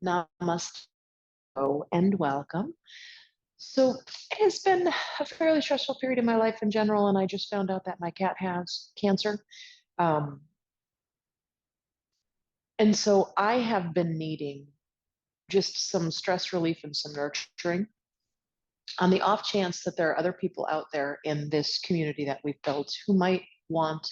Namaste and welcome. So it has been a fairly stressful period in my life in general, and I just found out that my cat has cancer. Um, and so I have been needing just some stress relief and some nurturing on the off chance that there are other people out there in this community that we've built who might want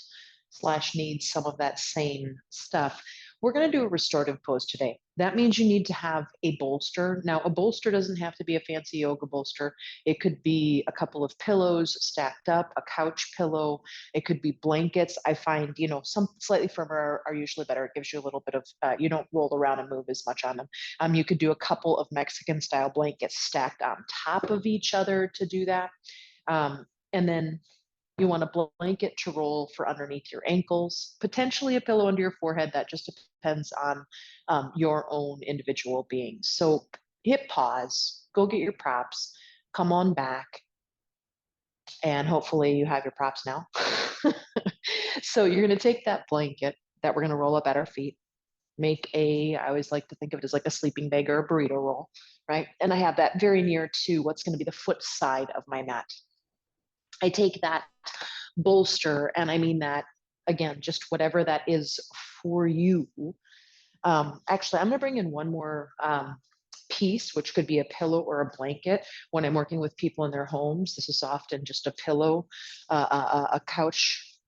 slash need some of that same stuff. We're going to do a restorative pose today. That means you need to have a bolster. Now, a bolster doesn't have to be a fancy yoga bolster. It could be a couple of pillows stacked up, a couch pillow. It could be blankets. I find, some slightly firmer are usually better. It gives you a little bit of, you don't roll around and move as much on them. You could do a couple of Mexican style blankets stacked on top of each other to do that. And then you want a blanket to roll for underneath your ankles, potentially a pillow under your forehead. That just depends on your own individual being. So hit pause, go get your props, come on back, and hopefully you have your props now. So you're going to take that blanket that we're going to roll up at our feet, I always like to think of it as like a sleeping bag or a burrito roll, right? And I have that very near to what's going to be the foot side of my mat. I take that bolster, and I mean that again, just whatever that is for you. Actually, I'm going to bring in one more piece, which could be a pillow or a blanket. When I'm working with people in their homes, this is often just a pillow, a couch.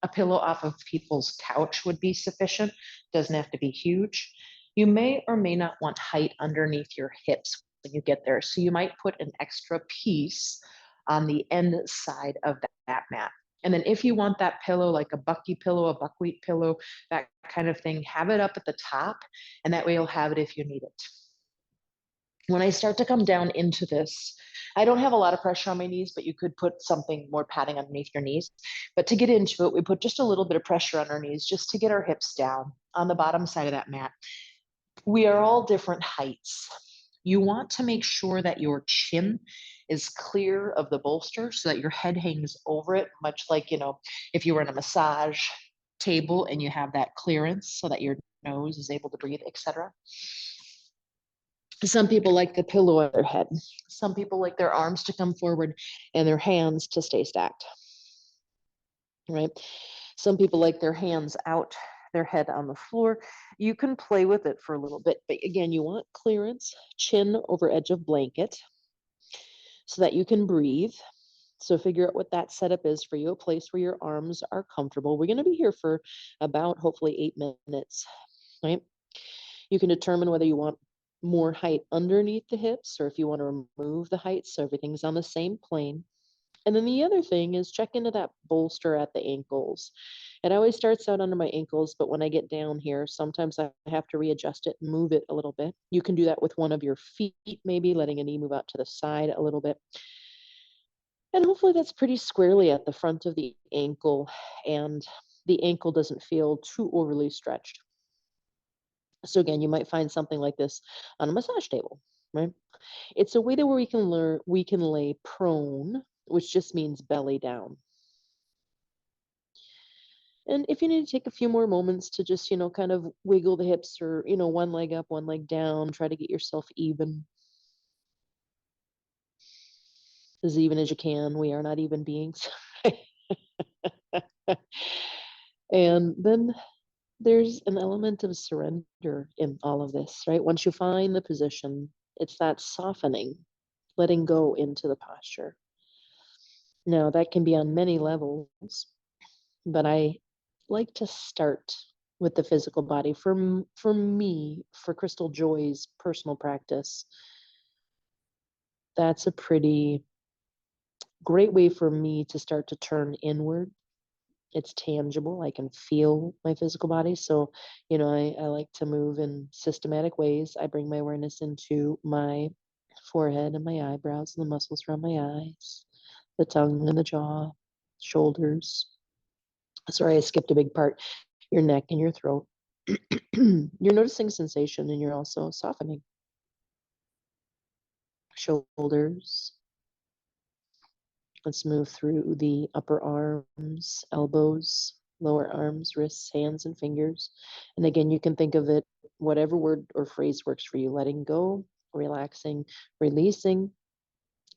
A pillow off of people's couch would be sufficient. Doesn't have to be huge. You may or may not want height underneath your hips when you get there. So you might put an extra piece on the end side of that mat. And then if you want that pillow, like a bucky pillow, a buckwheat pillow, that kind of thing, have it up at the top, and that way you'll have it if you need it. When I start to come down into this, I don't have a lot of pressure on my knees, but you could put something more padding underneath your knees. But to get into it, we put just a little bit of pressure on our knees just to get our hips down on the bottom side of that mat. We are all different heights. You want to make sure that your chin is clear of the bolster so that your head hangs over it, much like, if you were in a massage table and you have that clearance so that your nose is able to breathe, etc. Some people like the pillow on their head. Some people like their arms to come forward and their hands to stay stacked, right? Some people like their hands out, their head on the floor. You can play with it for a little bit, but again, you want clearance, chin over edge of blanket so that you can breathe. So figure out what that setup is for you, a place where your arms are comfortable. We're going to be here for about hopefully 8 minutes, right? You can determine whether you want more height underneath the hips or if you want to remove the height so everything's on the same plane. And then the other thing is check into that bolster at the ankles. It always starts out under my ankles, but when I get down here, sometimes I have to readjust it and move it a little bit. You can do that with one of your feet, maybe letting a knee move out to the side a little bit. And hopefully that's pretty squarely at the front of the ankle, and the ankle doesn't feel too overly stretched. So again, you might find something like this on a massage table, right? It's a way that where we can lay prone, which just means belly down. And if you need to take a few more moments to just, kind of wiggle the hips or, one leg up, one leg down, try to get yourself even. As even as you can. We are not even beings. And then there's an element of surrender in all of this, right? Once you find the position, it's that softening, letting go into the posture. Now, that can be on many levels, but I like to start with the physical body. For me, for Crystal Joy's personal practice, that's a pretty great way for me to start to turn inward. It's tangible. I can feel my physical body. So, I like to move in systematic ways. I bring my awareness into my forehead and my eyebrows and the muscles around my eyes, the tongue and the jaw, shoulders. Sorry, I skipped a big part. Your neck and your throat. You're noticing sensation, and you're also softening. Shoulders. Let's move through the upper arms, elbows, lower arms, wrists, hands, and fingers. And again, you can think of it whatever word or phrase works for you, letting go, relaxing, releasing,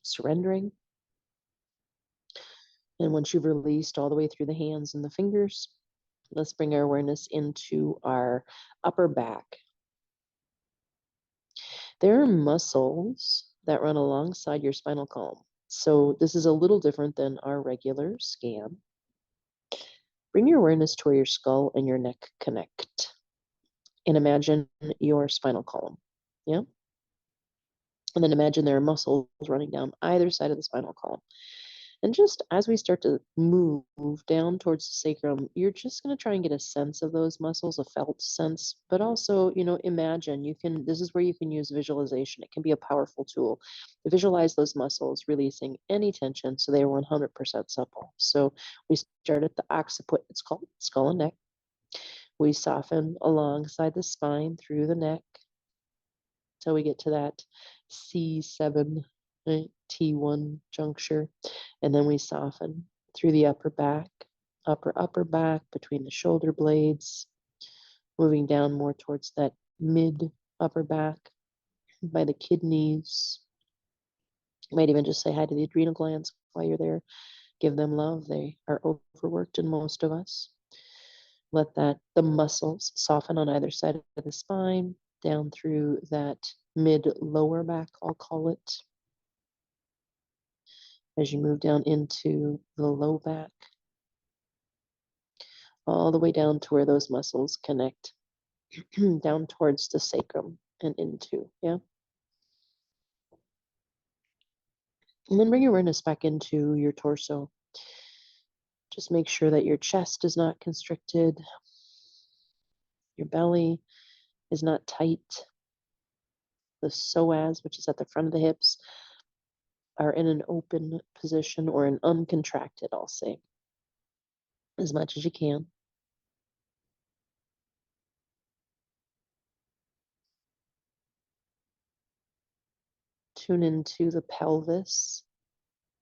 surrendering. And once you've released all the way through the hands and the fingers, let's bring our awareness into our upper back. There are muscles that run alongside your spinal column. So this is a little different than our regular scan. Bring your awareness to where your skull and your neck connect. And imagine your spinal column. Yeah? And then imagine there are muscles running down either side of the spinal column. And just as we start to move down towards the sacrum, you're just going to try and get a sense of those muscles, a felt sense, but also, imagine this is where you can use visualization. It can be a powerful tool to visualize those muscles, releasing any tension so they are 100% supple. So we start at the occiput, it's called skull and neck. We soften alongside the spine through the neck till we get to that C7, right, T1 juncture. And then we soften through the upper back, upper back, between the shoulder blades, moving down more towards that mid upper back by the kidneys. You might even just say hi to the adrenal glands while you're there. Give them love. They are overworked in most of us. Let the muscles soften on either side of the spine, down through that mid lower back, I'll call it. As you move down into the low back, all the way down to where those muscles connect, down towards the sacrum and into, yeah? And then bring your awareness back into your torso. Just make sure that your chest is not constricted, your belly is not tight. The psoas, which is at the front of the hips, are in an open position or an uncontracted, I'll say, as much as you can. Tune into the pelvis.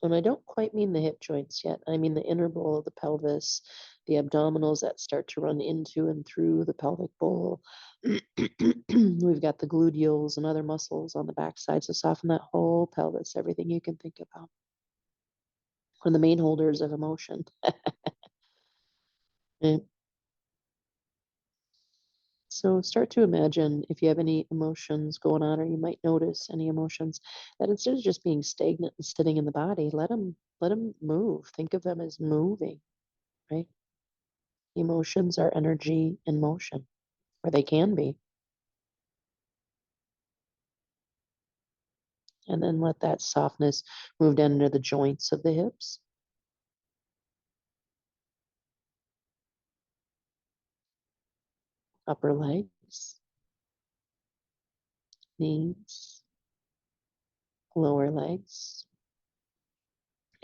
And I don't quite mean the hip joints yet. I mean the inner bowl of the pelvis, the abdominals that start to run into and through the pelvic bowl. We've got the gluteals and other muscles on the backside. So soften that whole pelvis, everything you can think about. One of the main holders of emotion. Right? So start to imagine if you have any emotions going on, or you might notice any emotions, that instead of just being stagnant and sitting in the body, let them move. Think of them as moving, right? Emotions are energy in motion, or they can be. And then let that softness move down into the joints of the hips. Upper legs, knees, lower legs,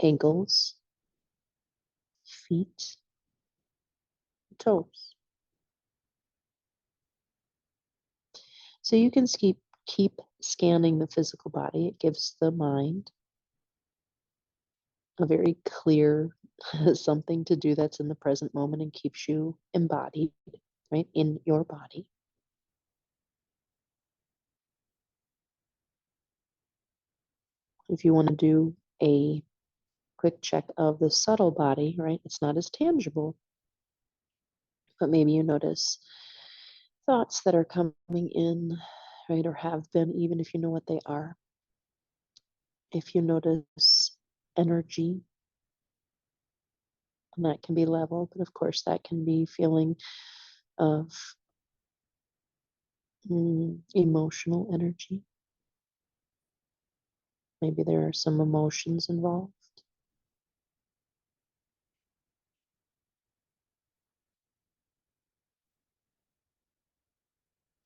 ankles, feet, toes. So you can keep scanning the physical body. It gives the mind a very clear something to do that's in the present moment and keeps you embodied, right, in your body. If you want to do a quick check of the subtle body, right, it's not as tangible, but maybe you notice thoughts that are coming in, right, or have been, even if you know what they are. If you notice energy, and that can be level, but of course that can be feeling of emotional energy. Maybe there are some emotions involved.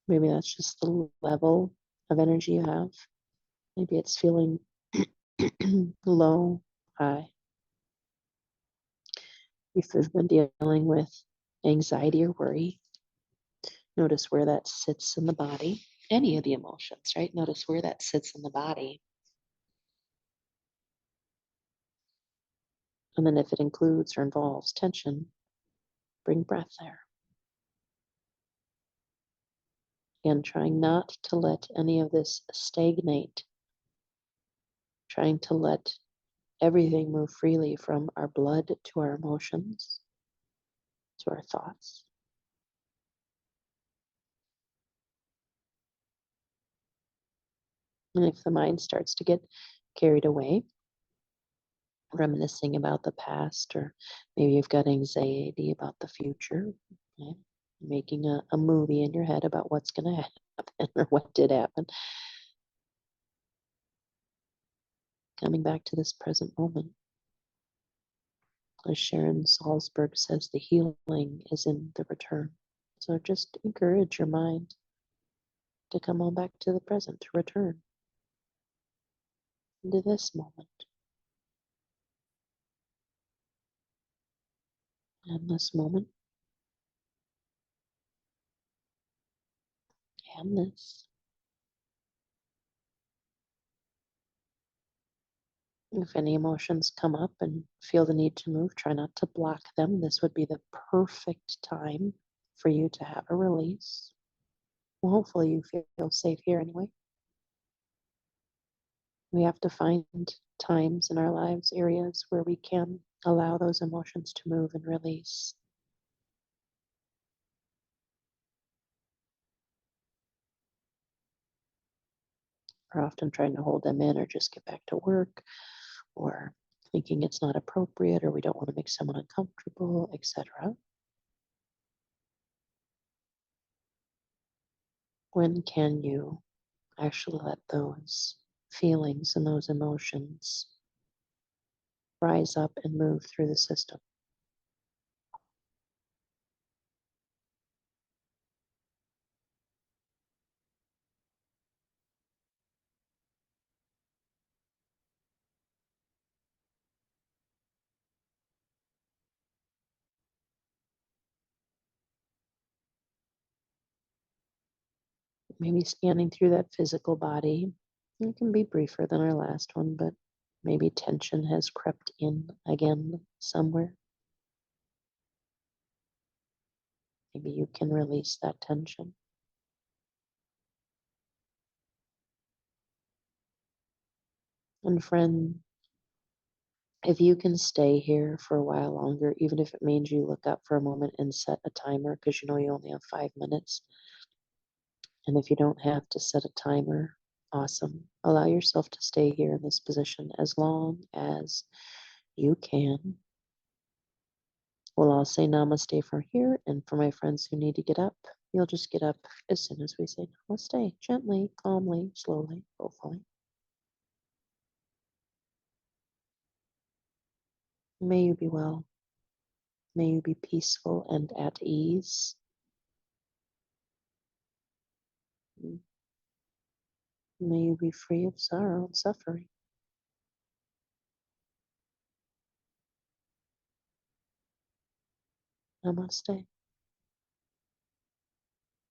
Maybe that's just the level of energy you have. Maybe it's feeling low, high. If you've been dealing with anxiety or worry, notice where that sits in the body. Any of the emotions, right? Notice where that sits in the body. And then if it includes or involves tension, bring breath there. and trying not to let any of this stagnate, trying to let everything move freely from our blood to our emotions, to our thoughts. And if the mind starts to get carried away, reminiscing about the past, or maybe you've got anxiety about the future, okay? Making a movie in your head about what's going to happen or what did happen, coming back to this present moment. As Sharon Salzberg says, the healing is in the return. So just encourage your mind to come on back to the present, to return into this moment. And this moment. And this. If any emotions come up and feel the need to move, try not to block them. This would be the perfect time for you to have a release. Well, hopefully you feel safe here anyway. We have to find times in our lives, areas where we can allow those emotions to move and release. We're often trying to hold them in or just get back to work, or thinking it's not appropriate, or we don't want to make someone uncomfortable, etc. When can you actually let those feelings and those emotions rise up and move through the system? Maybe scanning through that physical body. It can be briefer than our last one, but maybe tension has crept in again somewhere. Maybe you can release that tension. And friend, if you can stay here for a while longer, even if it means you look up for a moment and set a timer because you know you only have 5 minutes, and if you don't have to set a timer, awesome. Allow yourself to stay here in this position as long as you can. We'll all say namaste from here, and for my friends who need to get up, you'll just get up as soon as we say namaste, gently, calmly, slowly, hopefully. May you be well. May you be peaceful and at ease. May you be free of sorrow and suffering. Namaste.